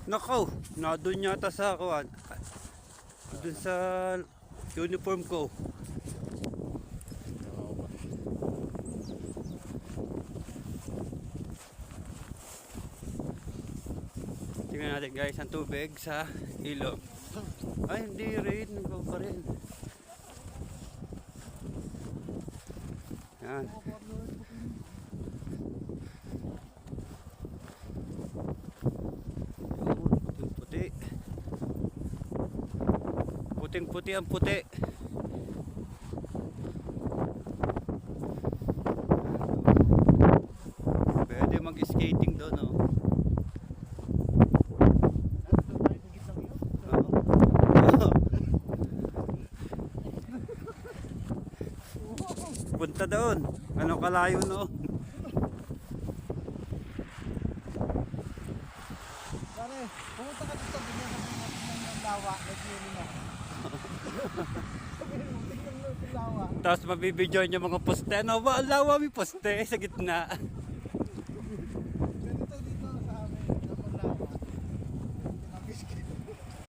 Nakaw, nadun yata sa kuwan. Dun sa uniform ko. Tingnan natin guys ang tubig sa ilog. Ay hindi rin, nagbaw pa rin. Yan. Puting-puti. Puting-puti ang puti. Pwede mag-skating doon, oh. Punta doon. Ano kalayo no? Pare, pumunta ka dito, bigyan ka ng lawa, nag-iuli na. Tingnan mo yung lawa. Tapos mabibidyo niya mga poste. Ano ba? Ang lawa may poste sa gitna.